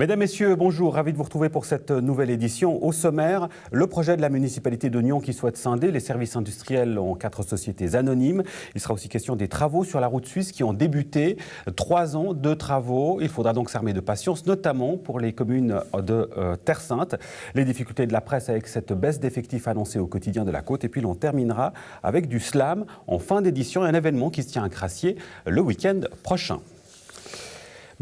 Mesdames, Messieurs, bonjour, ravi de vous retrouver pour cette nouvelle édition. Au sommaire, le projet de la municipalité de Nyon qui souhaite scinder les services industriels en 4 sociétés anonymes. Il sera aussi question des travaux sur la route suisse qui ont débuté. 3 ans de travaux, il faudra donc s'armer de patience, notamment pour les communes de Terre-Sainte. Les difficultés de la presse avec cette baisse d'effectifs annoncée au quotidien de la Côte. Et puis l'on terminera avec du slam en fin d'édition, un événement qui se tient à Crassier le week-end prochain.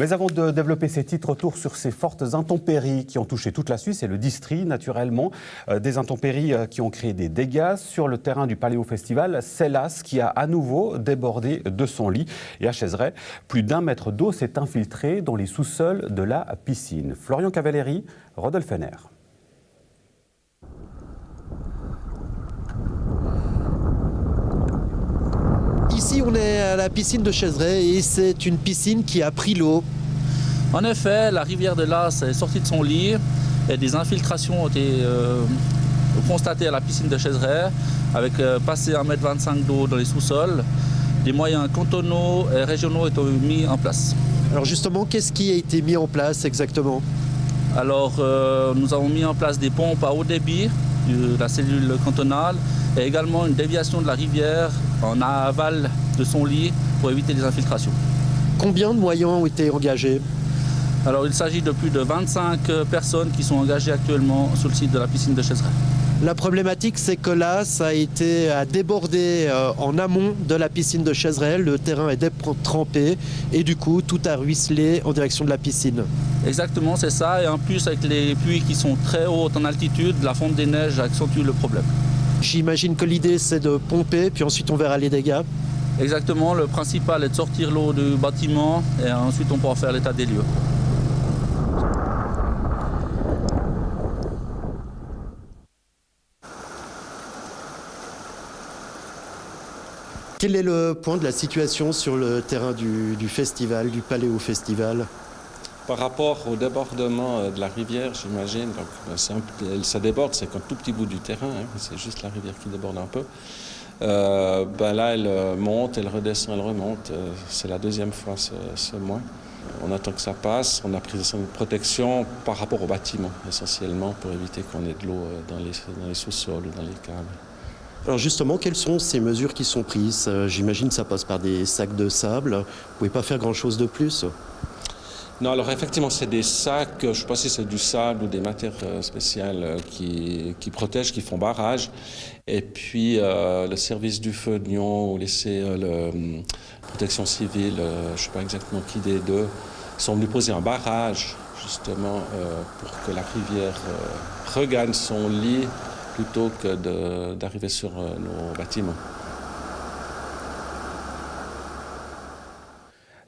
Mais avant de développer ces titres, retour sur ces fortes intempéries qui ont touché toute la Suisse et le Distri, naturellement. Des intempéries qui ont créé des dégâts sur le terrain du Paléo Festival. Célas qui a à nouveau débordé de son lit. Et à Chaiseray, plus d'1 mètre d'eau s'est infiltré dans les sous-sols de la piscine. Florian Cavalleri, Rodolphe Henner. Ici, on est à la piscine de Chaiseray et c'est une piscine qui a pris l'eau. En effet, la rivière de Las est sortie de son lit et des infiltrations ont été constatées à la piscine de Chaiseray avec passé 1,25 m d'eau dans les sous-sols. Des moyens cantonaux et régionaux étaient mis en place. Alors justement, qu'est-ce qui a été mis en place exactement? Alors, nous avons mis en place des pompes à haut débit de la cellule cantonale et également une déviation de la rivière en aval de son lit pour éviter les infiltrations. Combien de moyens ont été engagés? Alors il s'agit de plus de 25 personnes qui sont engagées actuellement sur le site de la piscine de Chaiseray. La problématique, c'est que là, ça a été débordé en amont de la piscine de Chaiseray. Le terrain est trempé et du coup, tout a ruisselé en direction de la piscine. Exactement, c'est ça. Et en plus, avec les pluies qui sont très hautes en altitude, la fonte des neiges accentue le problème. J'imagine que l'idée, c'est de pomper, puis ensuite on verra les dégâts. Exactement, le principal est de sortir l'eau du bâtiment et ensuite on pourra faire l'état des lieux. Quel est le point de la situation sur le terrain du festival, du Paléo Festival? Par rapport au débordement de la rivière, j'imagine, ça déborde, c'est qu'un tout petit bout du terrain, hein, c'est juste la rivière qui déborde un peu. Là, elle monte, elle redescend, elle remonte. C'est la deuxième fois ce mois. On attend que ça passe. On a pris une protection par rapport au bâtiment, essentiellement, pour éviter qu'on ait de l'eau dans les sous-sols ou dans les câbles. Alors justement, quelles sont ces mesures qui sont prises? J'imagine que ça passe par des sacs de sable. Vous ne pouvez pas faire grand-chose de plus? Non, alors effectivement, c'est des sacs, je ne sais pas si c'est du sable ou des matières spéciales qui protègent, qui font barrage. Et puis, le service du feu de Nyon ou la protection civile, je ne sais pas exactement qui des deux, sont venus poser un barrage, justement, pour que la rivière regagne son lit plutôt que d'arriver sur nos bâtiments.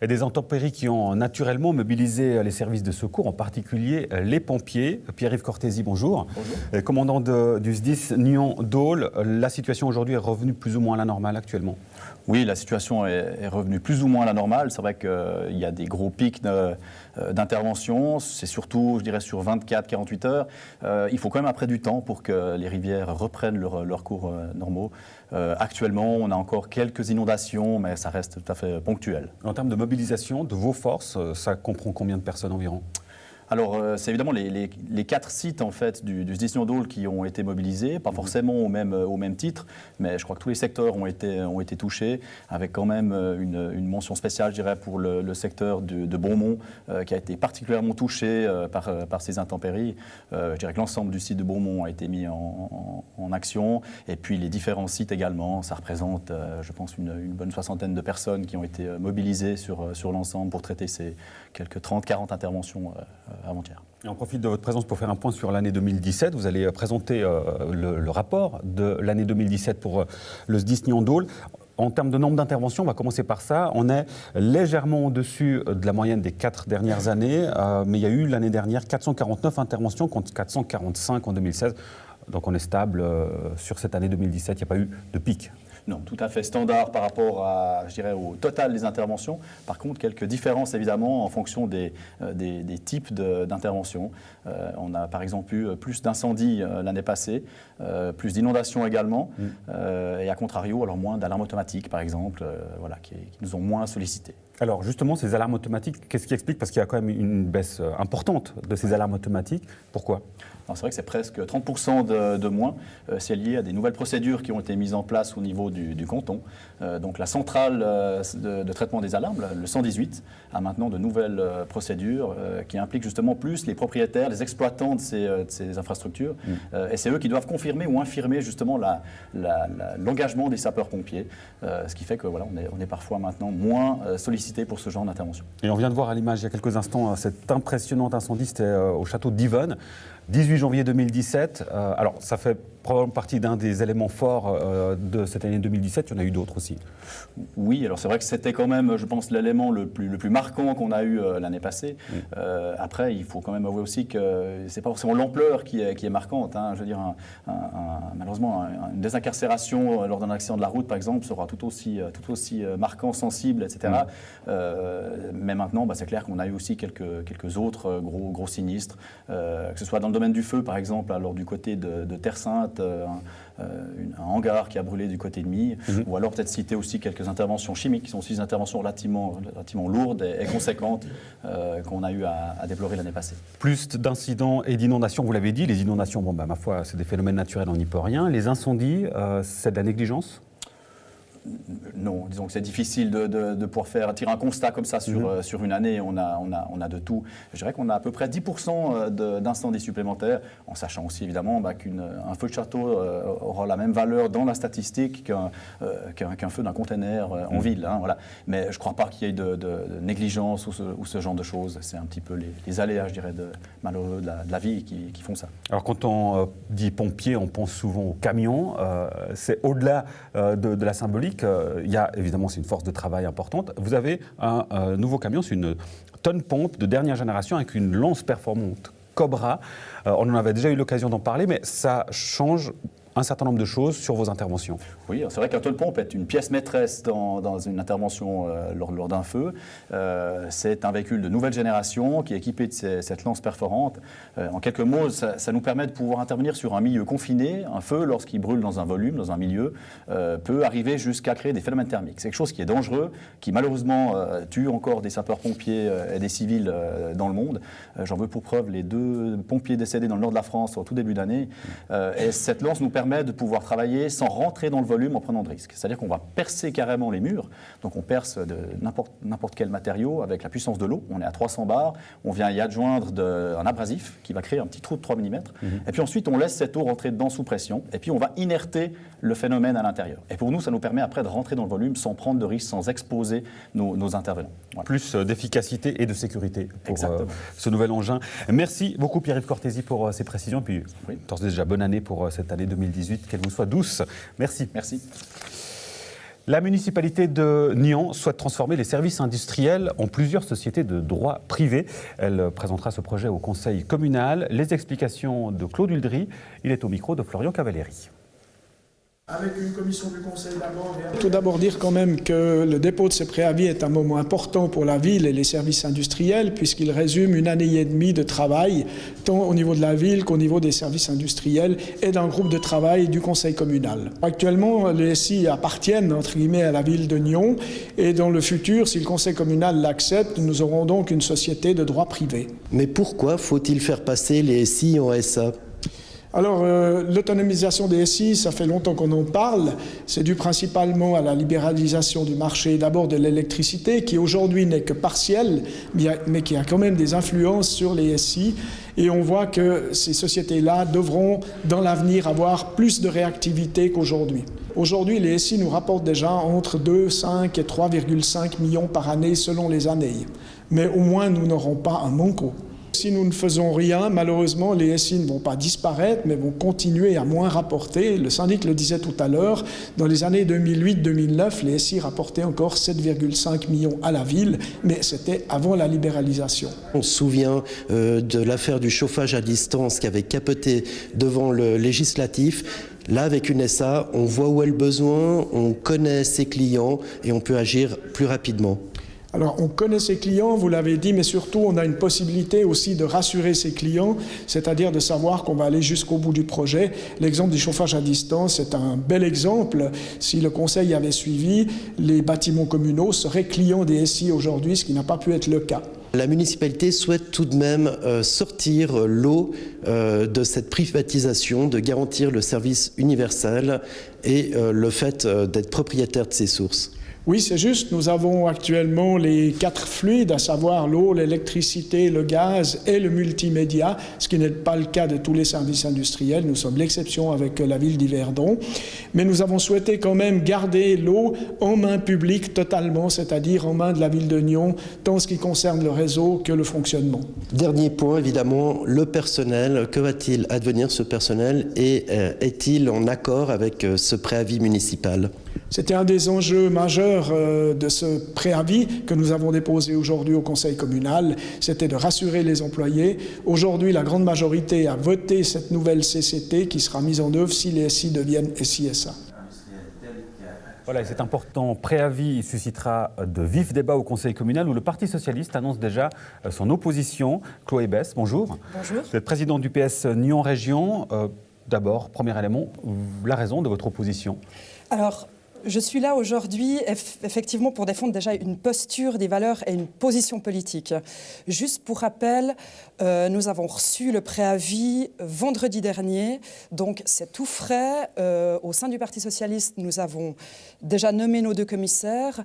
Et des intempéries qui ont naturellement mobilisé les services de secours, en particulier les pompiers. Pierre-Yves Cortési, bonjour. Bonjour. Commandant du SDIS Nyon-Dole, la situation aujourd'hui est revenue plus ou moins à la normale actuellement? Oui, la situation est revenue plus ou moins à la normale. C'est vrai qu'il y a des gros pics d'intervention. C'est surtout, je dirais, sur 24-48 heures. Il faut quand même après du temps pour que les rivières reprennent leur cours normaux. Actuellement, on a encore quelques inondations, mais ça reste tout à fait ponctuel. En termes de mobilisation de vos forces, ça comprend combien de personnes environ? Alors, c'est évidemment les 4 sites en fait, du SDIS Nyon-Dole qui ont été mobilisés, pas forcément au même titre, mais je crois que tous les secteurs ont été touchés, avec quand même une mention spéciale, je dirais, pour le secteur de Beaumont, qui a été particulièrement touché par ces intempéries. Je dirais que l'ensemble du site de Beaumont a été mis en action, et puis les différents sites également. Ça représente, je pense, une bonne 60aine de personnes qui ont été mobilisées sur l'ensemble pour traiter ces quelques 30-40 interventions avant-hier. Et on profite de votre présence pour faire un point sur l'année 2017. Vous allez présenter le rapport de l'année 2017 pour le SDIS Nyon-Dole. En termes de nombre d'interventions, on va commencer par ça. On est légèrement au-dessus de la moyenne des 4 dernières années, mais il y a eu l'année dernière 449 interventions contre 445 en 2016. Donc on est stable sur cette année 2017, il n'y a pas eu de pic. Non, tout à fait standard par rapport à, je dirais, au total des interventions. Par contre, quelques différences évidemment en fonction des types d'interventions. On a par exemple eu plus d'incendies l'année passée, plus d'inondations également, et à contrario, alors moins d'alarmes automatiques par exemple, voilà, qui nous ont moins sollicités. Alors justement, ces alarmes automatiques, qu'est-ce qui explique? Parce qu'il y a quand même une baisse importante de ces alarmes automatiques. Pourquoi? C'est vrai que c'est presque 30% de moins. C'est lié à des nouvelles procédures qui ont été mises en place au niveau du canton. Donc la centrale de traitement des alarmes, le 118, a maintenant de nouvelles procédures qui impliquent justement plus les propriétaires, les exploitants de ces infrastructures. Et c'est eux qui doivent confirmer ou infirmer justement l'engagement des sapeurs-pompiers. Ce qui fait que voilà, on est parfois maintenant moins sollicité pour ce genre d'intervention. Et on vient de voir à l'image il y a quelques instants cet impressionnant incendie, c'était au château d'Yvonne. 18 janvier 2017, alors ça fait probablement partie d'un des éléments forts de cette année 2017, il y en a eu d'autres aussi. Oui, alors c'est vrai que c'était quand même, je pense, l'élément le plus marquant qu'on a eu l'année passée. Après, il faut quand même avouer aussi que c'est pas forcément l'ampleur qui est marquante. Hein. Je veux dire, malheureusement, une désincarcération lors d'un accident de la route, par exemple, sera tout aussi marquant, sensible, etc. Mais maintenant, c'est clair qu'on a eu aussi quelques autres gros sinistres, que ce soit dans le domaine du feu, par exemple, alors du côté de Terre Sainte, un hangar qui a brûlé du côté de Mille, ou alors peut-être citer aussi quelques interventions chimiques, qui sont aussi des interventions relativement lourdes et conséquentes qu'on a eu à déplorer l'année passée. Plus d'incidents et d'inondations, vous l'avez dit, les inondations, ma foi, c'est des phénomènes naturels, on n'y peut rien. Les incendies, c'est de la négligence ? Non, disons que c'est difficile de pouvoir tirer un constat comme ça sur une année. On a de tout. Je dirais qu'on a à peu près 10% d'incendies supplémentaires, en sachant aussi évidemment qu'un feu de château aura la même valeur dans la statistique qu'un feu d'un container en ville. Hein, voilà. Mais je ne crois pas qu'il y ait de négligence ou ce genre de choses. C'est un petit peu les aléas, je dirais, malheureux de la vie qui font ça. Alors quand on dit pompiers, on pense souvent aux camions. C'est au-delà de la symbolique. Il y a évidemment, c'est une force de travail importante. Vous avez un nouveau camion, c'est une tonne-pompe de dernière génération avec une lance performante Cobra. On en avait déjà eu l'occasion d'en parler, mais ça change un certain nombre de choses sur vos interventions. Oui, c'est vrai qu'un tonne-pompe est une pièce maîtresse dans une intervention lors d'un feu. C'est un véhicule de nouvelle génération qui est équipé de cette lance perforante. En quelques mots, ça nous permet de pouvoir intervenir sur un milieu confiné. Un feu, lorsqu'il brûle dans un volume, dans un milieu, peut arriver jusqu'à créer des phénomènes thermiques. C'est quelque chose qui est dangereux, qui malheureusement tue encore des sapeurs-pompiers et des civils dans le monde. J'en veux pour preuve les 2 pompiers décédés dans le nord de la France au tout début d'année. Et cette lance nous permet de pouvoir travailler sans rentrer dans le volume en prenant de risques. C'est-à-dire qu'on va percer carrément les murs. Donc on perce de n'importe quel matériau avec la puissance de l'eau. On est à 300 bars. On vient y adjoindre un abrasif qui va créer un petit trou de 3 mm. Et puis ensuite, on laisse cette eau rentrer dedans sous pression. Et puis on va inerter le phénomène à l'intérieur. Et pour nous, ça nous permet après de rentrer dans le volume sans prendre de risques, sans exposer nos intervenants. Voilà. Plus d'efficacité et de sécurité pour ce nouvel engin. Merci beaucoup Pierre-Yves Cortési pour ces précisions. Puis, déjà bonne année pour cette année 2018. Qu'elle vous soit douce. Merci. Merci. La municipalité de Nyons souhaite transformer les services industriels en plusieurs sociétés de droit privé. Elle présentera ce projet au conseil communal. Les explications de Claude Huldry. Il est au micro de Florian Cavalleri. Avec une commission du conseil d'abord. Tout d'abord dire quand même que le dépôt de ces préavis est un moment important pour la ville et les services industriels puisqu'il résume une année et demie de travail tant au niveau de la ville qu'au niveau des services industriels et d'un groupe de travail du conseil communal. Actuellement, les SI appartiennent entre guillemets à la ville de Nyons et dans le futur, si le conseil communal l'accepte, nous aurons donc une société de droit privé. Mais pourquoi faut-il faire passer les SI en SA ? Alors, l'autonomisation des SI, ça fait longtemps qu'on en parle. C'est dû principalement à la libéralisation du marché, d'abord de l'électricité, qui aujourd'hui n'est que partielle, mais qui a quand même des influences sur les SI. Et on voit que ces sociétés-là devront, dans l'avenir, avoir plus de réactivité qu'aujourd'hui. Aujourd'hui, les SI nous rapportent déjà entre 2, 5 et 3,5 millions par année selon les années. Mais au moins, nous n'aurons pas un manco. Si nous ne faisons rien, malheureusement, les SI ne vont pas disparaître, mais vont continuer à moins rapporter. Le syndic le disait tout à l'heure, dans les années 2008-2009, les SI rapportaient encore 7,5 millions à la ville, mais c'était avant la libéralisation. On se souvient de l'affaire du chauffage à distance qui avait capoté devant le législatif. Là, avec une SA, on voit où est le besoin, on connaît ses clients et on peut agir plus rapidement. Alors, on connaît ses clients, vous l'avez dit, mais surtout, on a une possibilité aussi de rassurer ses clients, c'est-à-dire de savoir qu'on va aller jusqu'au bout du projet. L'exemple du chauffage à distance est un bel exemple. Si le Conseil avait suivi, les bâtiments communaux seraient clients des SI aujourd'hui, ce qui n'a pas pu être le cas. La municipalité souhaite tout de même sortir l'eau de cette privatisation, de garantir le service universel et le fait d'être propriétaire de ses sources. Oui, c'est juste. Nous avons actuellement les 4 fluides, à savoir l'eau, l'électricité, le gaz et le multimédia, ce qui n'est pas le cas de tous les services industriels. Nous sommes l'exception avec la ville d'Yverdon. Mais nous avons souhaité quand même garder l'eau en main publique totalement, c'est-à-dire en main de la ville de Nyon, tant ce qui concerne le réseau que le fonctionnement. Dernier point, évidemment, le personnel. Que va-t-il advenir ce personnel et est-il en accord avec ce préavis municipal ? C'était un des enjeux majeurs de ce préavis que nous avons déposé aujourd'hui au Conseil communal, c'était de rassurer les employés. Aujourd'hui, la grande majorité a voté cette nouvelle CCT qui sera mise en œuvre si les SI deviennent SI-SA. Voilà, cet important préavis suscitera de vifs débats au Conseil communal où le Parti socialiste annonce déjà son opposition. Chloé Besse, bonjour. Bonjour. Vous êtes présidente du PS Nyon Région. D'abord, premier élément, la raison de votre opposition. Alors, je suis là aujourd'hui effectivement pour défendre déjà une posture, des valeurs et une position politique. Juste pour rappel, nous avons reçu le préavis vendredi dernier, donc c'est tout frais. Au sein du Parti socialiste, nous avons déjà nommé nos 2 commissaires.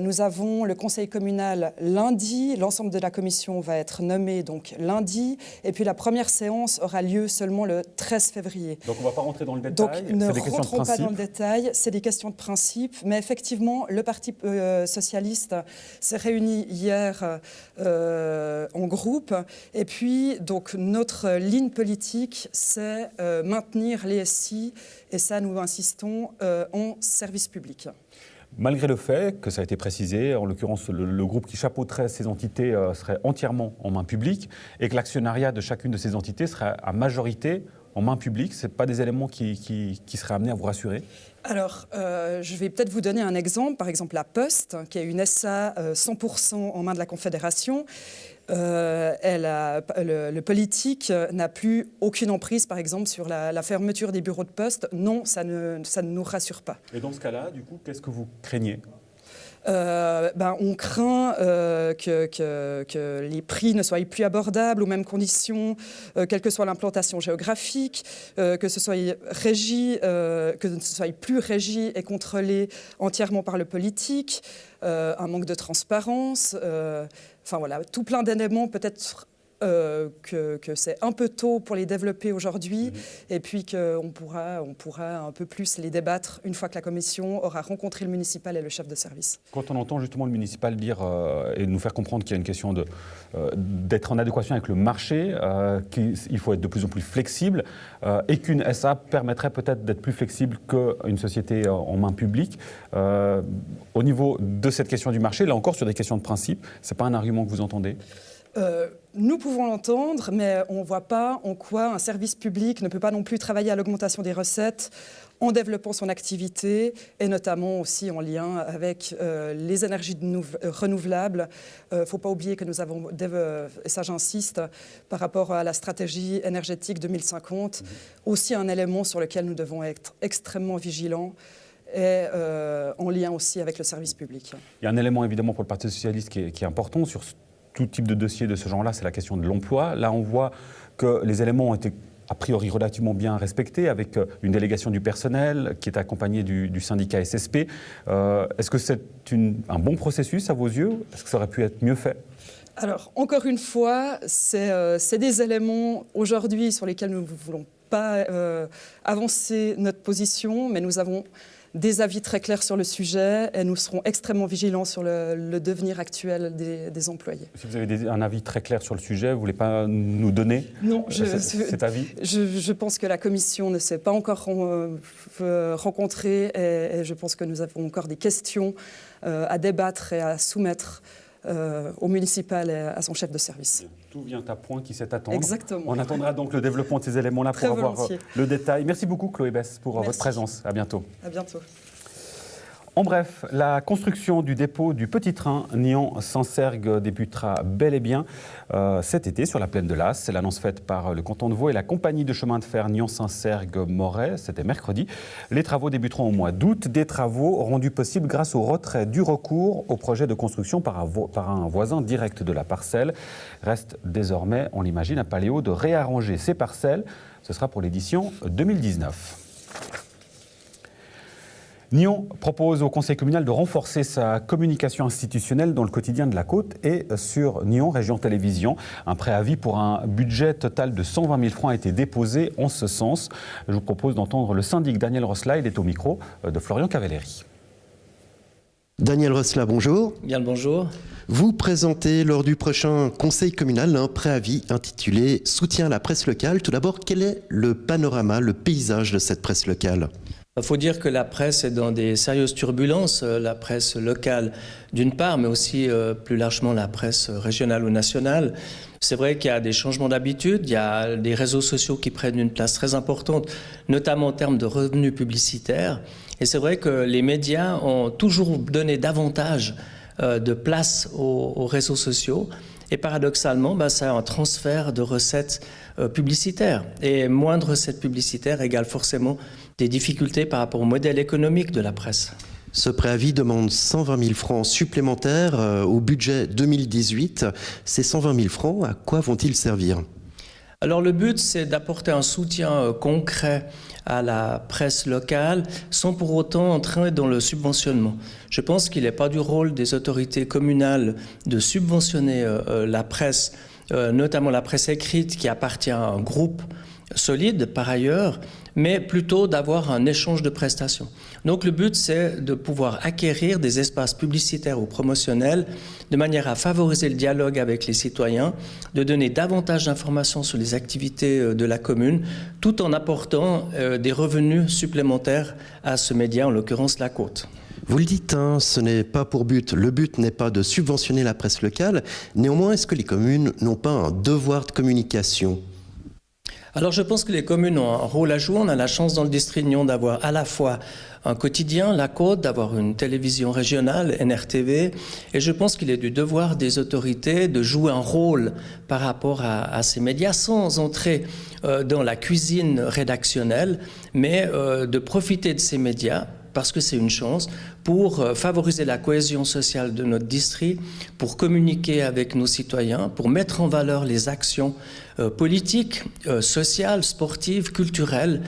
Nous avons le conseil communal lundi. L'ensemble de la commission va être nommé donc lundi. Et puis la première séance aura lieu seulement le 13 février. Donc on ne va pas rentrer dans le détail. Donc ne rentrons pas dans le détail. C'est des questions de principe. Mais effectivement, le Parti socialiste s'est réuni hier en groupe. Et puis, donc, notre ligne politique, c'est maintenir les SI. Et ça, nous insistons en service public. Malgré le fait que ça a été précisé, en l'occurrence le groupe qui chapeauterait ces entités serait entièrement en main publique et que l'actionnariat de chacune de ces entités serait à majorité en main publique, ce n'est pas des éléments qui seraient amenés à vous rassurer? Alors, je vais peut-être vous donner un exemple. Par exemple, la Poste, qui est une SA 100% en main de la Confédération, le politique n'a plus aucune emprise, par exemple, sur la fermeture des bureaux de poste. Non, ça ne nous rassure pas. Et dans ce cas-là, du coup, qu'est-ce que vous craignez ? On craint que les prix ne soient plus abordables aux mêmes conditions, quelle que soit l'implantation géographique, que ce soit plus régi et contrôlé entièrement par le politique, un manque de transparence, enfin voilà, tout plein d'éléments peut-être. Que c'est un peu tôt pour les développer aujourd'hui et puis qu'on pourra un peu plus les débattre une fois que la commission aura rencontré le municipal et le chef de service. Quand on entend justement le municipal dire et nous faire comprendre qu'il y a une question d'être en adéquation avec le marché, qu'il faut être de plus en plus flexible et qu'une SA permettrait peut-être d'être plus flexible qu'une société en main publique. Au niveau de cette question du marché, là encore sur des questions de principe, ce n'est pas un argument que vous entendez ? Nous pouvons l'entendre, mais on ne voit pas en quoi un service public ne peut pas non plus travailler à l'augmentation des recettes en développant son activité et notamment aussi en lien avec les énergies renouvelables. Il ne faut pas oublier que nous avons, et ça j'insiste, par rapport à la stratégie énergétique 2050, aussi un élément sur lequel nous devons être extrêmement vigilants et en lien aussi avec le service public. Il y a un élément évidemment pour le Parti socialiste qui est important sur tout type de dossier de ce genre-là, c'est la question de l'emploi. Là, on voit que les éléments ont été a priori relativement bien respectés, avec une délégation du personnel qui est accompagnée du syndicat SSP. Est-ce que c'est un bon processus à vos yeux ? Est-ce que ça aurait pu être mieux fait ? Alors, encore une fois, c'est des éléments aujourd'hui sur lesquels nous ne voulons pas avancer notre position, mais nous avons des avis très clairs sur le sujet et nous serons extrêmement vigilants sur le devenir actuel des employés. Si vous avez un avis très clair sur le sujet, vous ne voulez pas nous donner cet avis ? Je pense que la commission ne s'est pas encore rencontrée et je pense que nous avons encore des questions à débattre et à soumettre au municipal et à son chef de service. Tout vient à point qui sait attendre. Exactement. On attendra donc le développement de ces éléments-là pour avoir le détail. Merci beaucoup Chloé Besse pour votre présence. À bientôt. À bientôt. En bref, la construction du dépôt du petit train Nyon-Sancergues débutera bel et bien cet été sur la plaine de l'As. C'est l'annonce faite par le canton de Vaud et la compagnie de chemin de fer Nyon-Sancergues-Moret. C'était mercredi. Les travaux débuteront au mois d'août. Des travaux rendus possibles grâce au retrait du recours au projet de construction par un voisin direct de la parcelle. Reste désormais, on l'imagine, à Paléo de réarranger ces parcelles. Ce sera pour l'édition 2019. Nyon propose au Conseil communal de renforcer sa communication institutionnelle dans le quotidien de la Côte et sur Nyon Région Télévision. Un préavis pour un budget total de 120 000 francs a été déposé en ce sens. Je vous propose d'entendre le syndic Daniel Rosla. Il est au micro de Florian Cavalleri. Daniel Rosla, bonjour. Bien le bonjour. Vous présentez lors du prochain Conseil communal un préavis intitulé « Soutien à la presse locale ». Tout d'abord, quel est le panorama, le paysage de cette presse locale ? Il faut dire que la presse est dans des sérieuses turbulences, la presse locale d'une part, mais aussi plus largement la presse régionale ou nationale. C'est vrai qu'il y a des changements d'habitude, il y a des réseaux sociaux qui prennent une place très importante, notamment en termes de revenus publicitaires. Et c'est vrai que les médias ont toujours donné davantage de place aux réseaux sociaux. Et paradoxalement, c'est un transfert de recettes publicitaires. Et moins de recettes publicitaires égale forcément des difficultés par rapport au modèle économique de la presse. Ce préavis demande 120 000 francs supplémentaires au budget 2018. Ces 120 000 francs, à quoi vont-ils servir ? Alors le but, c'est d'apporter un soutien concret à la presse locale sans pour autant entrer dans le subventionnement. Je pense qu'il n'est pas du rôle des autorités communales de subventionner la presse, notamment la presse écrite qui appartient à un groupe solide par ailleurs, mais plutôt d'avoir un échange de prestations. Donc le but, c'est de pouvoir acquérir des espaces publicitaires ou promotionnels de manière à favoriser le dialogue avec les citoyens, de donner davantage d'informations sur les activités de la commune, tout en apportant des revenus supplémentaires à ce média, en l'occurrence la Côte. Vous le dites, ce n'est pas pour but. Le but n'est pas de subventionner la presse locale. Néanmoins, est-ce que les communes n'ont pas un devoir de communication ? Alors je pense que les communes ont un rôle à jouer. On a la chance dans le district Nyon d'avoir à la fois un quotidien, la Côte, d'avoir une télévision régionale, NRTV, et je pense qu'il est du devoir des autorités de jouer un rôle par rapport à ces médias sans entrer dans la cuisine rédactionnelle, mais de profiter de ces médias parce que c'est une chance, pour favoriser la cohésion sociale de notre district, pour communiquer avec nos citoyens, pour mettre en valeur les actions politiques, sociales, sportives, culturelles,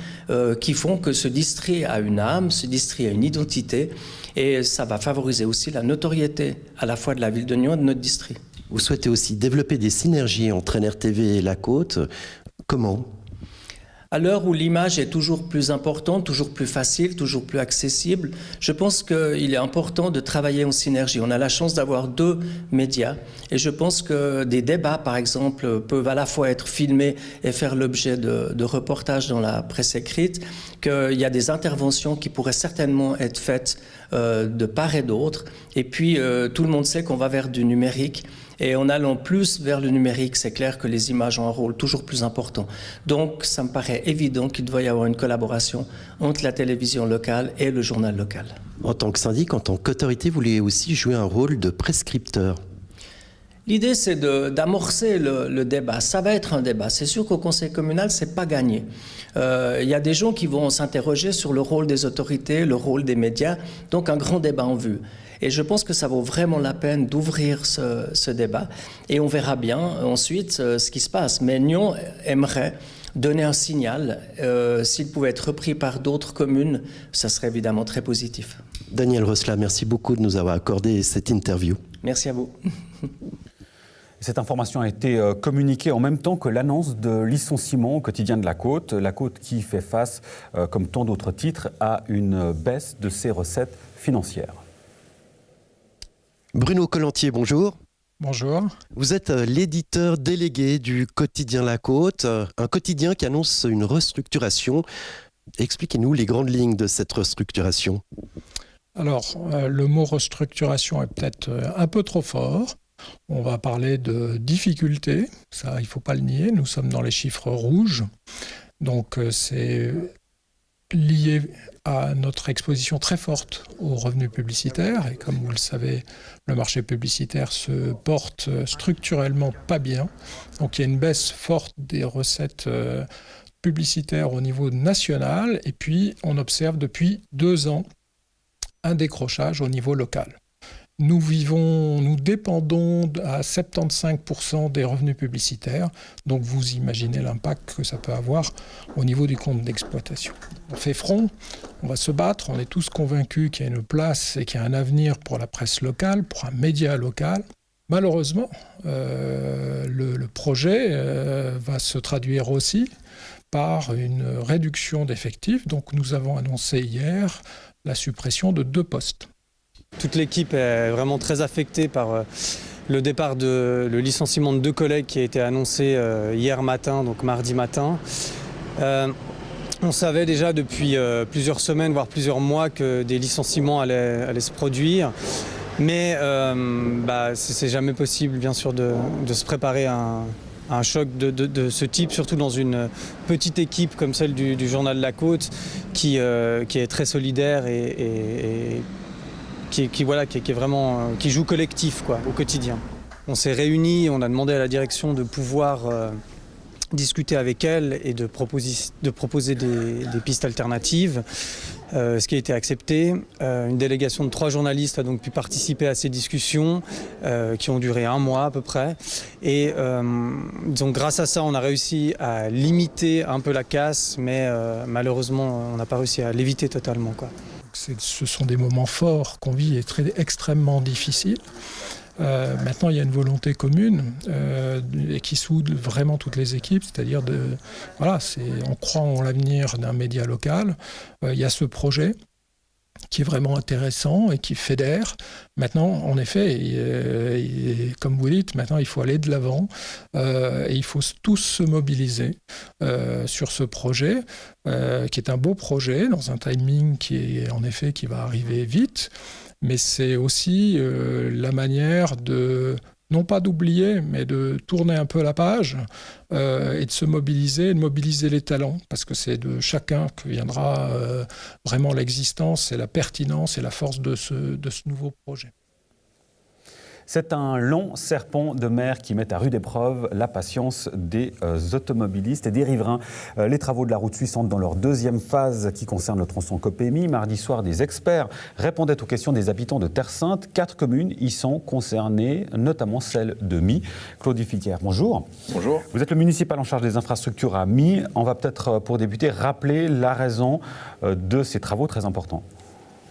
qui font que ce district a une âme, ce district a une identité, et ça va favoriser aussi la notoriété à la fois de la ville de Nyon et de notre district. Vous souhaitez aussi développer des synergies entre NRTV et la Côte. Comment ? À l'heure où l'image est toujours plus importante, toujours plus facile, toujours plus accessible, je pense qu'il est important de travailler en synergie. On a la chance d'avoir 2 médias et je pense que des débats, par exemple, peuvent à la fois être filmés et faire l'objet de reportages dans la presse écrite, qu'il y a des interventions qui pourraient certainement être faites de part et d'autre. Et puis, tout le monde sait qu'on va vers du numérique. Et en allant plus vers le numérique, c'est clair que les images ont un rôle toujours plus important. Donc, ça me paraît évident qu'il doit y avoir une collaboration entre la télévision locale et le journal local. En tant que syndic, en tant qu'autorité, vous voulez aussi jouer un rôle de prescripteur. L'idée, c'est d'amorcer le débat. Ça va être un débat. C'est sûr qu'au conseil communal, c'est pas gagné. Il y a des gens qui vont s'interroger sur le rôle des autorités, le rôle des médias. Donc, un grand débat en vue. Et je pense que ça vaut vraiment la peine d'ouvrir ce débat. Et on verra bien ensuite ce qui se passe. Mais Nyon aimerait donner un signal. S'il pouvait être repris par d'autres communes, ça serait évidemment très positif. Daniel Rosla, merci beaucoup de nous avoir accordé cette interview. Merci à vous. Cette information a été communiquée en même temps que l'annonce de licenciement au quotidien de la Côte qui fait face, comme tant d'autres titres, à une baisse de ses recettes financières. Bruno Collantier, bonjour. Bonjour. Vous êtes l'éditeur délégué du quotidien La Côte, un quotidien qui annonce une restructuration. Expliquez-nous les grandes lignes de cette restructuration. Alors, le mot restructuration est peut-être un peu trop fort. On va parler de difficultés, ça il ne faut pas le nier, nous sommes dans les chiffres rouges. Donc c'est lié à notre exposition très forte aux revenus publicitaires. Et comme vous le savez, le marché publicitaire se porte structurellement pas bien. Donc il y a une baisse forte des recettes publicitaires au niveau national. Et puis on observe depuis 2 ans un décrochage au niveau local. Nous dépendons à 75% des revenus publicitaires, donc vous imaginez l'impact que ça peut avoir au niveau du compte d'exploitation. On fait front, on va se battre, on est tous convaincus qu'il y a une place et qu'il y a un avenir pour la presse locale, pour un média local. Malheureusement, le projet va se traduire aussi par une réduction d'effectifs, donc nous avons annoncé hier la suppression de 2 postes. Toute l'équipe est vraiment très affectée par le le licenciement de 2 collègues qui a été annoncé hier matin, donc mardi matin. On savait déjà depuis plusieurs semaines, voire plusieurs mois, que des licenciements allaient se produire. Mais c'est jamais possible, bien sûr, de se préparer à un choc de ce type, surtout dans une petite équipe comme celle du Journal de la Côte, qui est très solidaire et qui joue collectif au quotidien. On s'est réunis, on a demandé à la direction de pouvoir discuter avec elle et de proposer des pistes alternatives, ce qui a été accepté. Une délégation de 3 journalistes a donc pu participer à ces discussions qui ont duré 1 mois à peu près. Et donc grâce à ça, on a réussi à limiter un peu la casse, mais malheureusement, on n'a pas réussi à l'éviter totalement, Ce sont des moments forts qu'on vit et extrêmement difficiles. Maintenant, il y a une volonté commune et qui soude vraiment toutes les équipes, c'est-à-dire on croit en l'avenir d'un média local. Il y a ce projet qui est vraiment intéressant et qui fédère. Maintenant, en effet, comme vous dites, maintenant il faut aller de l'avant et il faut tous se mobiliser sur ce projet qui est un beau projet dans un timing qui va arriver vite, mais c'est aussi la manière de non pas d'oublier, mais de tourner un peu la page et de se mobiliser, de mobiliser les talents, parce que c'est de chacun que viendra vraiment l'existence et la pertinence et la force de ce nouveau projet. C'est un long serpent de mer qui met à rude épreuve la patience des automobilistes et des riverains. Les travaux de la route suisse entrent dans leur 2e phase qui concerne le tronçon Copémie. Mardi soir, des experts répondaient aux questions des habitants de Terre-Sainte. 4 communes y sont concernées, notamment celle de My. Claude Fitière, bonjour. Bonjour. Vous êtes le municipal en charge des infrastructures à My. On va peut-être, pour débuter, rappeler la raison de ces travaux très importants.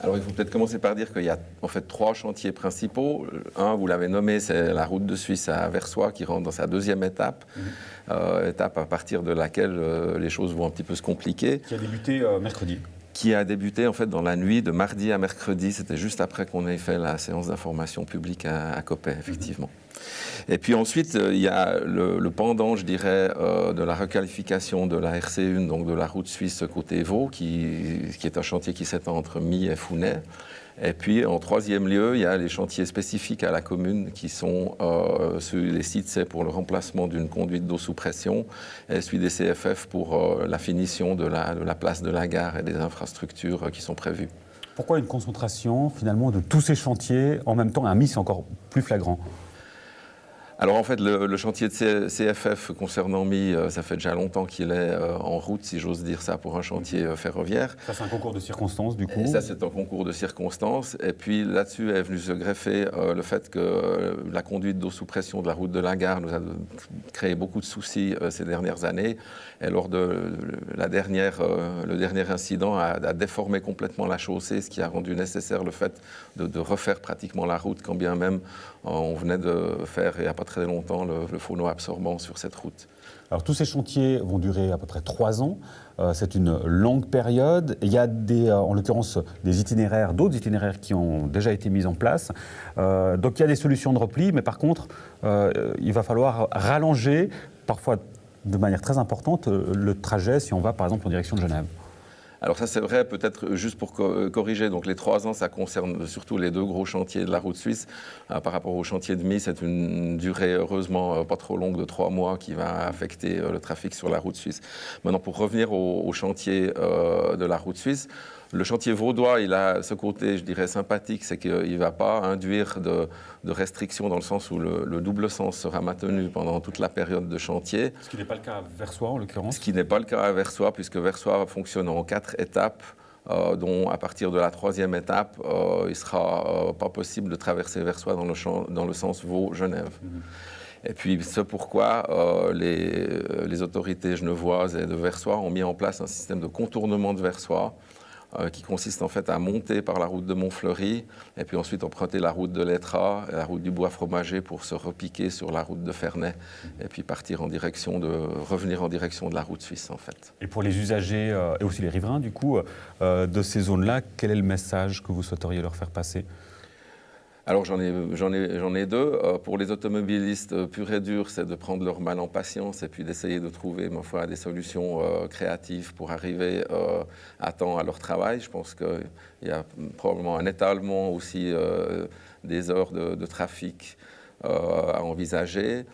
Alors, il faut peut-être commencer par dire qu'il y a en fait 3 chantiers principaux. Un, vous l'avez nommé, c'est la route de Suisse à Versoix qui rentre dans sa 2e étape. Étape à partir de laquelle les choses vont un petit peu se compliquer. Qui a débuté mercredi. Qui a débuté en fait dans la nuit de mardi à mercredi. C'était juste après qu'on ait fait la séance d'information publique à Coppet, effectivement. Et puis ensuite, il y a le pendant, je dirais, de la requalification de la RC1, donc de la route suisse côté Vaud, qui est un chantier qui s'étend entre My et Founet. Et puis, en 3e lieu, il y a les chantiers spécifiques à la commune qui sont les sites, c'est pour le remplacement d'une conduite d'eau sous pression, et celui des CFF pour la finition de la place de la gare et des infrastructures qui sont prévues. Pourquoi une concentration, finalement, de tous ces chantiers en même temps? À My, c'est encore plus flagrant. Alors en fait, le chantier de CFF concernant My, ça fait déjà longtemps qu'il est en route, si j'ose dire ça, pour un chantier ferroviaire. Ça, c'est un concours de circonstances, du coup. Et ça, c'est un concours de circonstances. Et puis là-dessus est venu se greffer le fait que la conduite d'eau sous pression de la route de la gare nous a créé beaucoup de soucis ces dernières années. Et lors de le dernier incident a déformé complètement la chaussée, ce qui a rendu nécessaire le fait de refaire pratiquement la route, quand bien même on venait de faire, il n'y a pas très longtemps, le phono absorbant sur cette route. Alors tous ces chantiers vont durer à peu près 3 ans. C'est une longue période. Il y a en l'occurrence d'autres itinéraires qui ont déjà été mis en place. Donc il y a des solutions de repli, mais par contre, il va falloir rallonger, parfois de manière très importante, le trajet si on va par exemple en direction de Genève. Alors ça c'est vrai, peut-être juste pour corriger, donc les 3 ans ça concerne surtout les 2 gros chantiers de la route suisse. Par rapport au chantier de Mies, c'est une durée heureusement pas trop longue de 3 mois qui va affecter le trafic sur la route suisse. Maintenant pour revenir au chantier de la route suisse, le chantier vaudois, il a ce côté, je dirais, sympathique, c'est qu'il ne va pas induire de restrictions dans le sens où le double sens sera maintenu pendant toute la période de chantier. Ce qui n'est pas le cas à Versoix, en l'occurrence. Ce qui n'est pas le cas à Versoix, puisque Versoix fonctionne en 4 étapes, dont à partir de la 3e étape, il ne sera pas possible de traverser Versoix dans le sens Vaud-Genève. Et puis, c'est pourquoi les autorités genevoises et de Versoix ont mis en place un système de contournement de Versoix, qui consiste en fait à monter par la route de Montfleury et puis ensuite emprunter la route de l'Étrat et la route du Bois Fromager pour se repiquer sur la route de Ferney et puis revenir en direction de la route suisse en fait. Et pour les usagers et aussi les riverains du coup de ces zones-là, quel est le message que vous souhaiteriez leur faire passer ? Alors j'en ai 2. Pour les automobilistes purs et durs, c'est de prendre leur mal en patience et puis d'essayer de trouver, ma foi, des solutions créatives pour arriver à temps à leur travail. Je pense qu'il y a probablement un étalement aussi des heures de trafic à envisager.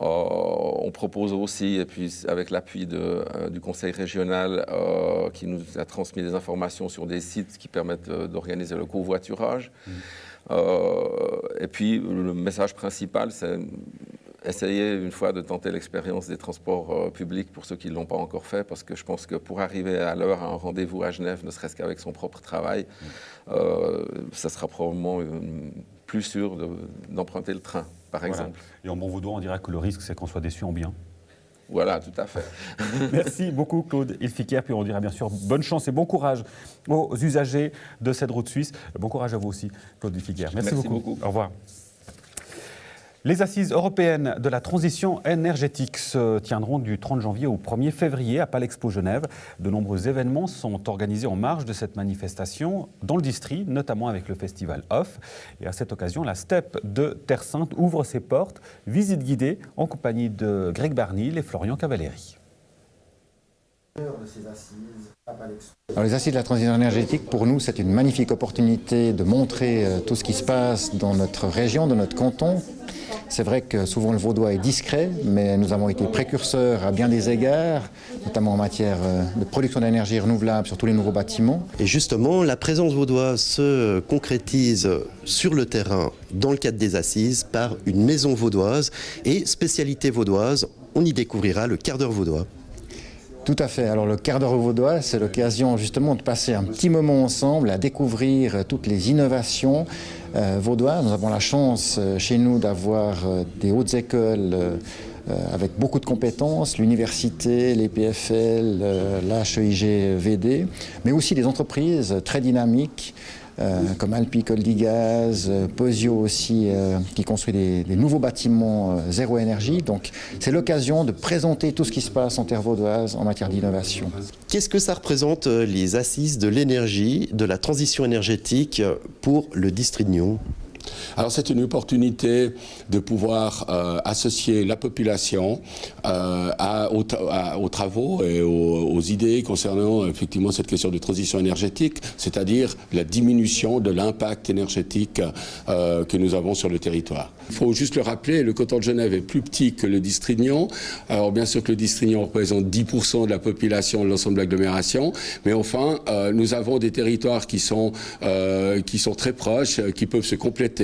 On propose aussi, et puis avec l'appui du conseil régional qui nous a transmis des informations sur des sites qui permettent d'organiser le covoiturage. Et puis le message principal, c'est essayer une fois de tenter l'expérience des transports publics pour ceux qui ne l'ont pas encore fait, parce que je pense que pour arriver à l'heure à un rendez-vous à Genève, ne serait-ce qu'avec son propre travail, ça sera probablement plus sûr d'emprunter le train, par exemple. Et en bon vaudois, on dirait que le risque, c'est qu'on soit déçu en bien. Voilà, tout à fait. Merci beaucoup Claude Hilfiker, puis on dirait bien sûr bonne chance et bon courage aux usagers de cette route suisse. Bon courage à vous aussi Claude Hilfiker. Merci beaucoup. Au revoir. Les assises européennes de la transition énergétique se tiendront du 30 janvier au 1er février à Palexpo Genève. De nombreux événements sont organisés en marge de cette manifestation dans le district, notamment avec le festival Off. Et à cette occasion, la steppe de Terre Sainte ouvre ses portes. Visite guidée en compagnie de Greg Barnil et Florian Cavalleri. Alors, les assises de la transition énergétique, pour nous, c'est une magnifique opportunité de montrer tout ce qui se passe dans notre région, dans notre canton. C'est vrai que souvent le vaudois est discret, mais nous avons été précurseurs à bien des égards, notamment en matière de production d'énergie renouvelable sur tous les nouveaux bâtiments. Et justement, la présence vaudoise se concrétise sur le terrain dans le cadre des assises par une maison vaudoise et spécialité vaudoise, on y découvrira le quart d'heure vaudois. Tout à fait. Alors le quart d'heure vaudois, c'est l'occasion justement de passer un petit moment ensemble à découvrir toutes les innovations vaudoises. Nous avons la chance chez nous d'avoir des hautes écoles avec beaucoup de compétences, l'université, les PFL, l'HEIG-VD, mais aussi des entreprises très dynamiques comme Alpi Coldigaz, Posio aussi, qui construit des nouveaux bâtiments zéro énergie. Donc c'est l'occasion de présenter tout ce qui se passe en terre vaudoise en matière d'innovation. Qu'est-ce que ça représente les assises de l'énergie, de la transition énergétique pour le district de Nyon ? Alors c'est une opportunité de pouvoir associer la population aux travaux et aux idées concernant effectivement cette question de transition énergétique, c'est-à-dire la diminution de l'impact énergétique que nous avons sur le territoire. Il faut juste le rappeler, le canton de Genève est plus petit que le district de Nyon. Alors bien sûr que le district de Nyon représente 10% de la population de l'ensemble de l'agglomération, mais enfin nous avons des territoires qui sont très proches, qui peuvent se compléter,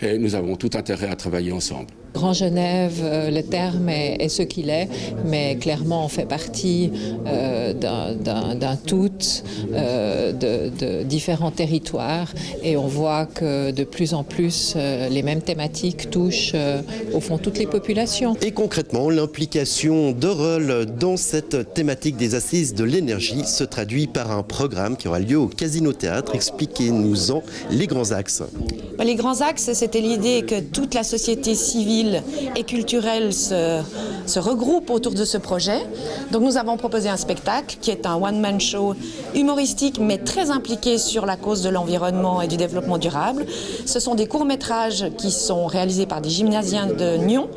et nous avons tout intérêt à travailler ensemble. Grand Genève, le terme est ce qu'il est, mais clairement on fait partie d'un tout, de différents territoires, et on voit que de plus en plus les mêmes thématiques touchent au fond toutes les populations. Et concrètement, l'implication d'Orol dans cette thématique des assises de l'énergie se traduit par un programme qui aura lieu au Casino Théâtre. Expliquez-nous-en les grands axes. Les grands axes, c'était l'idée que toute la société civile civile et culturelle se regroupent autour de ce projet. Donc nous avons proposé un spectacle qui est un one-man show humoristique mais très impliqué sur la cause de l'environnement et du développement durable. Ce sont des courts-métrages qui sont réalisés par des gymnasiens de Nyon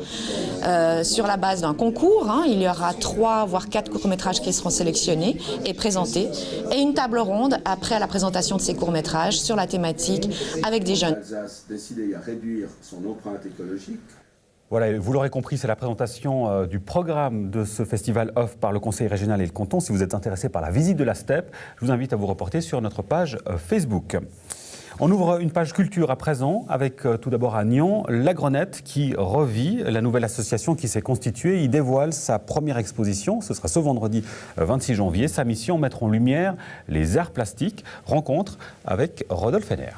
sur la base d'un concours. Il y aura 3 voire 4 courts-métrages qui seront sélectionnés et présentés et une table ronde après la présentation de ces courts-métrages sur la thématique avec des jeunes. L'Alsace décidé à réduire son empreinte écologique. Voilà, vous l'aurez compris, c'est la présentation du programme de ce festival OFF par le Conseil régional et le canton. Si vous êtes intéressé par la visite de la steppe, je vous invite à vous reporter sur notre page Facebook. On ouvre une page culture à présent avec tout d'abord à Nyon, La Grenette qui revit, la nouvelle association qui s'est constituée. Il dévoile sa première exposition, ce sera ce vendredi 26 janvier. Sa mission, mettre en lumière les arts plastiques. Rencontre avec Rodolphe Henner.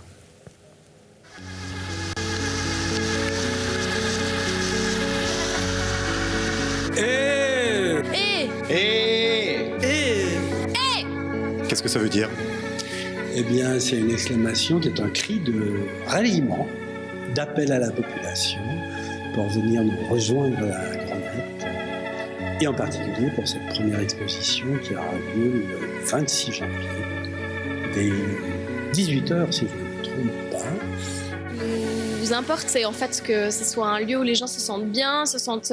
Qu'est-ce que ça veut dire? Eh bien, c'est une exclamation qui est un cri de ralliement, d'appel à la population pour venir nous rejoindre à la Grenette, et en particulier pour cette première exposition qui aura lieu le 26 janvier, dès 18h, si je ne me trompe pas. Ce qui nous importe, c'est en fait que ce soit un lieu où les gens se sentent bien, se sentent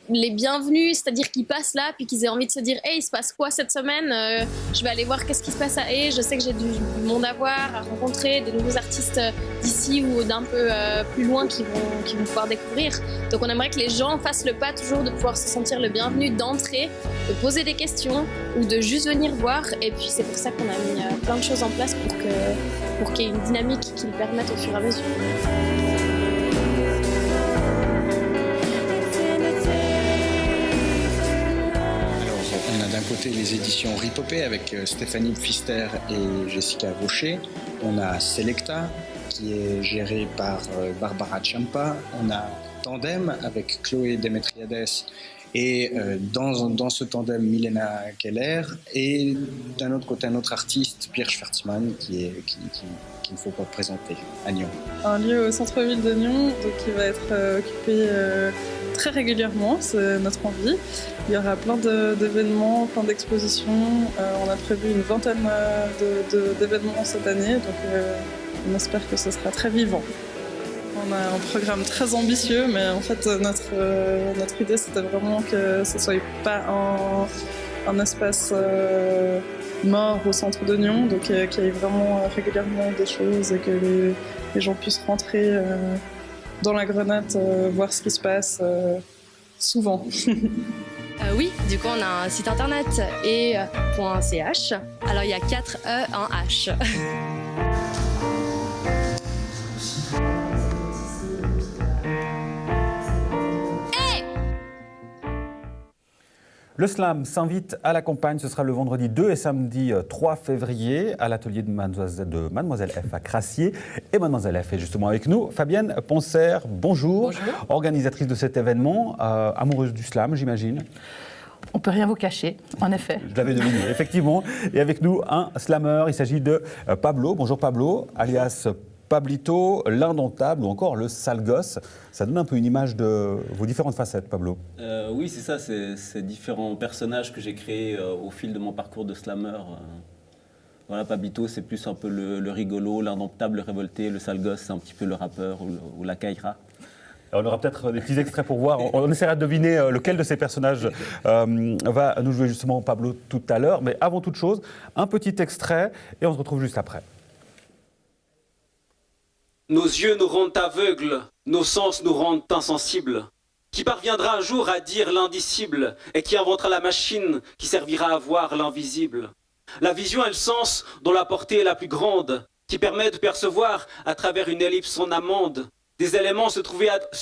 les bienvenus, c'est-à-dire qu'ils passent là puis qu'ils aient envie de se dire « Hey, il se passe quoi cette semaine Je vais aller voir qu'est-ce qui se passe à Hey, je sais que j'ai du monde à voir, à rencontrer, des nouveaux artistes d'ici ou d'un peu plus loin qui vont pouvoir découvrir. » Donc on aimerait que les gens fassent le pas toujours de pouvoir se sentir le bienvenu d'entrer, de poser des questions ou de juste venir voir. Et puis c'est pour ça qu'on a mis plein de choses en place pour qu'il y ait une dynamique qui le permette au fur et à mesure. D'un côté, les éditions Ripopé avec Stéphanie Pfister et Jessica Vaucher. On a Selecta qui est géré par Barbara Ciampa. On a Tandem avec Chloé Demetriades et dans ce tandem Milena Keller. Et d'un autre côté, un autre artiste, Pierre Schwartzmann, qu'il ne faut pas présenter à Nyon. Un lieu au centre-ville de Nyon, donc qui va être occupé très régulièrement, c'est notre envie. Il y aura plein d'événements, plein d'expositions. On a prévu une vingtaine d'événements cette année, donc on espère que ce sera très vivant. On a un programme très ambitieux, mais en fait notre idée c'était vraiment que ce ne soit pas un espace mort au centre de Nyon, donc qu'il y ait vraiment régulièrement des choses et que les gens puissent rentrer dans la Grenette, voir ce qui se passe souvent. Oui, du coup on a un site internet e.ch. Alors il y a 4 E en H. Le slam s'invite à la campagne, ce sera le vendredi 2 et samedi 3 février à l'atelier de Mademoiselle F à Crassier. Et Mademoiselle F est justement avec nous. Fabienne Poncer, bonjour. Bonjour. Organisatrice de cet événement, amoureuse du slam, j'imagine. On ne peut rien vous cacher, en effet. Je l'avais deviné, effectivement. Et avec nous, un slammer, il s'agit de Pablo. Bonjour Pablo, alias Pablito, l'indomptable ou encore le sale gosse. Ça donne un peu une image de vos différentes facettes, Pablo. Oui, c'est ça, c'est différents personnages que j'ai créés au fil de mon parcours de slammer. Voilà, Pablito, c'est plus un peu le rigolo, l'indomptable, le révolté, le sale gosse, c'est un petit peu le rappeur ou la caïra. On aura peut-être des petits extraits pour voir. On essaiera de deviner lequel de ces personnages va nous jouer justement Pablo tout à l'heure. Mais avant toute chose, un petit extrait et on se retrouve juste après. Nos yeux nous rendent aveugles, nos sens nous rendent insensibles. Qui parviendra un jour à dire l'indicible et qui inventera la machine qui servira à voir l'invisible? La vision est le sens dont la portée est la plus grande, qui permet de percevoir à travers une ellipse son amande, des éléments se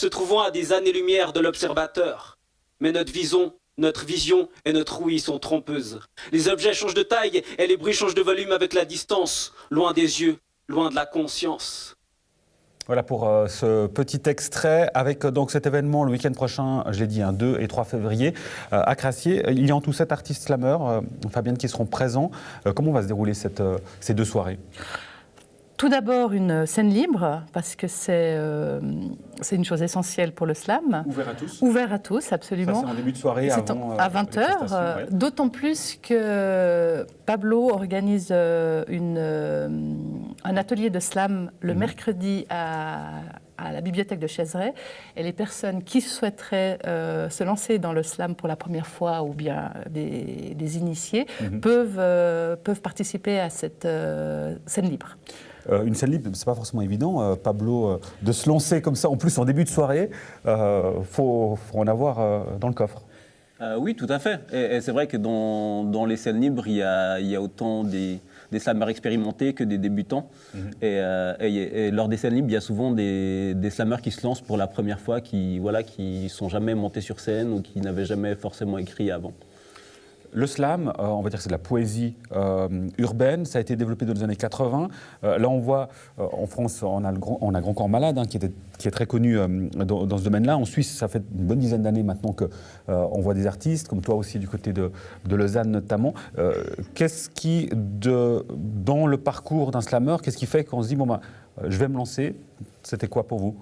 trouvant à des années-lumière de l'observateur. Mais notre vision et notre ouïe sont trompeuses. Les objets changent de taille et les bruits changent de volume avec la distance, loin des yeux, loin de la conscience. Voilà pour ce petit extrait avec donc cet événement le week-end prochain, je l'ai dit, 2 et 3 février à Crassier. Il y a en tout 7 artistes slammers, Fabienne, qui seront présents. Comment va se dérouler ces 2 soirées ? Tout d'abord une scène libre, parce que c'est une chose essentielle pour le slam. Ouvert à tous. Ouvert à tous, absolument. Ça, c'est en début de soirée avant, à 20h, ouais. d'autant plus que Pablo organise un atelier de slam le mercredi à la bibliothèque de Chaiseray, et les personnes qui souhaiteraient se lancer dans le slam pour la première fois, ou bien des initiés, peuvent participer à cette scène libre. Une scène libre, c'est pas forcément évident, Pablo, de se lancer comme ça, en plus en début de soirée, faut en avoir dans le coffre. Oui, tout à fait. Et c'est vrai que dans les scènes libres, il y a autant des slammers expérimentés que des débutants. Et lors des scènes libres, il y a souvent des slammers qui se lancent pour la première fois, qui sont jamais montés sur scène ou qui n'avaient jamais forcément écrit avant. Le slam, on va dire que c'est de la poésie urbaine, ça a été développé dans les années 80. Là, on voit, en France, on a Grand Corps Malade, qui est très connu dans ce domaine-là. En Suisse, ça fait une bonne dizaine d'années maintenant qu'on voit des artistes, comme toi aussi du côté de Lausanne notamment. Qu'est-ce qui, dans le parcours d'un slammer, qu'est-ce qui fait qu'on se dit, je vais me lancer? C'était quoi pour vous?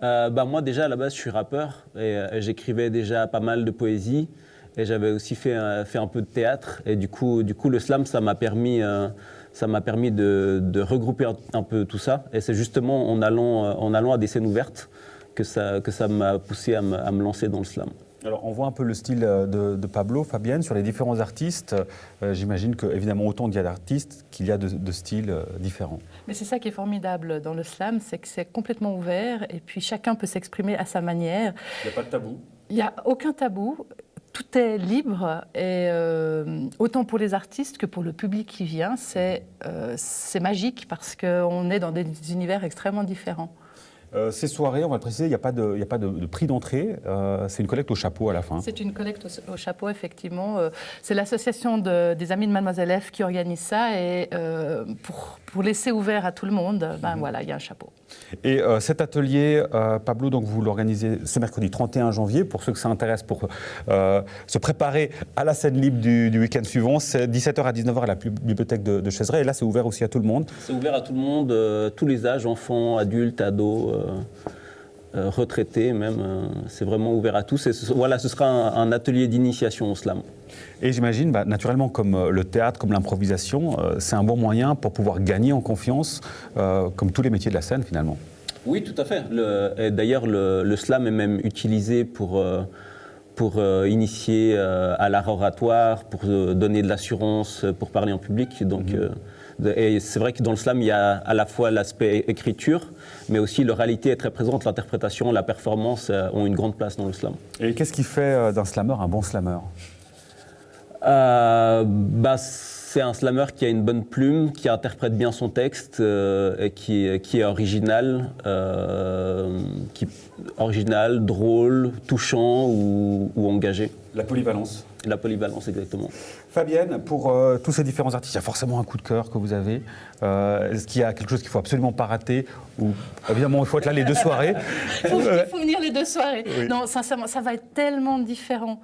Moi, déjà, à la base, je suis rappeur et j'écrivais déjà pas mal de poésie. Et j'avais aussi fait un peu de théâtre. Et du coup le slam, ça m'a permis de regrouper un peu tout ça. Et c'est justement en allant à des scènes ouvertes que ça m'a poussé à me lancer dans le slam. Alors, on voit un peu le style de Pablo, Fabienne, sur les différents artistes. J'imagine qu'évidemment, autant il y a d'artistes qu'il y a de styles différents. Mais c'est ça qui est formidable dans le slam, c'est que c'est complètement ouvert et puis chacun peut s'exprimer à sa manière. Il n'y a pas de tabou? Il n'y a aucun tabou. Tout est libre et autant pour les artistes que pour le public qui vient, c'est magique parce qu'on est dans des univers extrêmement différents. Ces soirées, on va le préciser, il n'y a pas de prix d'entrée, c'est une collecte au chapeau à la fin. C'est une collecte au chapeau, effectivement. C'est l'association des Amis de Mademoiselle F qui organise ça et pour laisser ouvert à tout le monde, voilà, il y a un chapeau. Et cet atelier, Pablo, donc vous l'organisez ce mercredi 31 janvier, pour ceux que ça intéresse, pour se préparer à la scène libre du week-end suivant. C'est 17h à 19h à la bibliothèque de Chaiseray, et là c'est ouvert aussi à tout le monde. C'est ouvert à tout le monde, tous les âges, enfants, adultes, ados, retraités même. C'est vraiment ouvert à tous. Et ce sera un atelier d'initiation au slam. Et j'imagine, naturellement, comme le théâtre, comme l'improvisation, c'est un bon moyen pour pouvoir gagner en confiance, comme tous les métiers de la scène, finalement. Oui, tout à fait. Et d'ailleurs, le slam est même utilisé pour initier à l'art oratoire, pour donner de l'assurance, pour parler en public. Donc, et c'est vrai que dans le slam, il y a à la fois l'aspect écriture, mais aussi l'oralité est très présente, l'interprétation, la performance ont une grande place dans le slam. Et qu'est-ce qui fait d'un slammer un bon slammer ? C'est un slammer qui a une bonne plume, qui interprète bien son texte et qui est original, drôle, touchant ou engagé. La polyvalence. La polyvalence, exactement. Fabienne, pour tous ces différents artistes, il y a forcément un coup de cœur que vous avez. Est-ce qu'il y a quelque chose qu'il ne faut absolument pas rater ou, évidemment, il faut être là les deux soirées. Il faut venir les deux soirées. Oui. Non, sincèrement, ça va être tellement différent.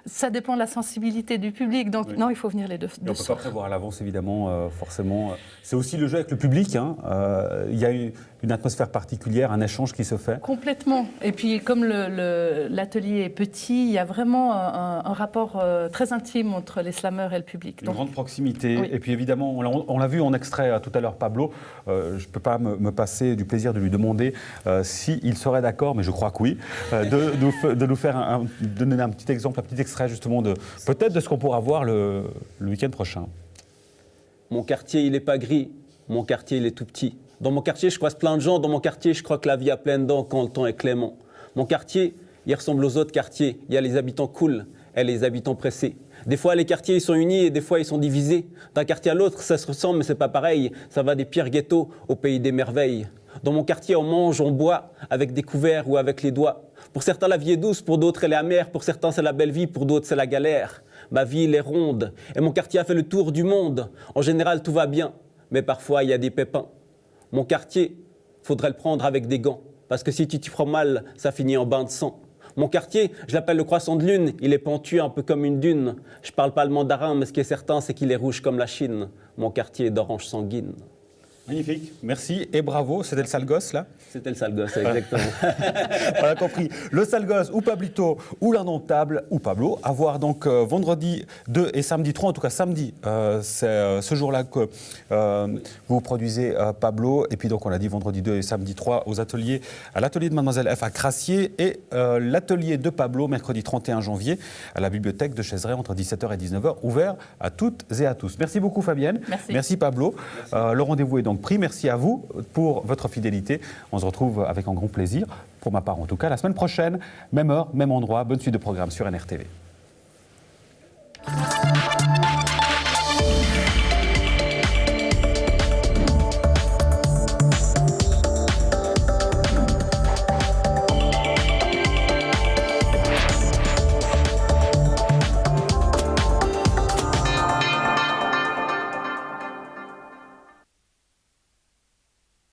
Ça dépend de la sensibilité du public, donc non, il faut venir les deux soirs. On ne peut pas prévoir à l'avance, évidemment, forcément. C'est aussi le jeu avec le public. Il y a une atmosphère particulière, un échange qui se fait. Complètement. Et puis, comme l'atelier est petit, il y a vraiment un rapport très intime entre les slammeurs et le public. Une grande proximité. Oui. Et puis, évidemment, on l'a vu en extrait tout à l'heure, Pablo. Je ne peux pas me passer du plaisir de lui demander s'il serait d'accord, mais je crois que oui, de nous faire donner un petit exemple, un petit extrait justement peut-être de ce qu'on pourra voir le week-end prochain. Mon quartier, il n'est pas gris. Mon quartier, il est tout petit. Dans mon quartier, je croise plein de gens. Dans mon quartier, je crois que la vie a plein de dents quand le temps est clément. Mon quartier, il ressemble aux autres quartiers. Il y a les habitants cool et les habitants pressés. Des fois, les quartiers, ils sont unis et des fois, ils sont divisés. D'un quartier à l'autre, ça se ressemble, mais c'est pas pareil. Ça va des pires ghettos au pays des merveilles. Dans mon quartier, on mange, on boit, avec des couverts ou avec les doigts. Pour certains, la vie est douce, pour d'autres, elle est amère. Pour certains, c'est la belle vie, pour d'autres, c'est la galère. Ma ville est ronde et mon quartier a fait le tour du monde. En général, tout va bien, mais parfois, il y a des pépins. Mon quartier, faudrait le prendre avec des gants, parce que si tu t'y prends mal, ça finit en bain de sang. Mon quartier, je l'appelle le croissant de lune, il est pentu un peu comme une dune. Je parle pas le mandarin, mais ce qui est certain, c'est qu'il est rouge comme la Chine. Mon quartier est d'orange sanguine. Magnifique, merci et bravo. C'était le sale gosse, là? C'était le sale gosse, exactement. On a compris. Le sale gosse, ou Pablito, ou l'indomptable, ou Pablo. À voir donc vendredi 2 et samedi 3. En tout cas, samedi, c'est ce jour-là que vous produisez Pablo. Et puis donc, on l'a dit, vendredi 2 et samedi 3 à l'atelier de Mademoiselle F à Crassier. Et l'atelier de Pablo, mercredi 31 janvier, à la bibliothèque de Chaiseray, entre 17h et 19h, ouvert à toutes et à tous. Merci beaucoup, Fabienne. Merci Pablo. Merci. Le rendez-vous est donc pris. Merci à vous pour votre fidélité. On se retrouve avec un grand plaisir, pour ma part en tout cas, la semaine prochaine, même heure, même endroit. Bonne suite de programme sur NRTV.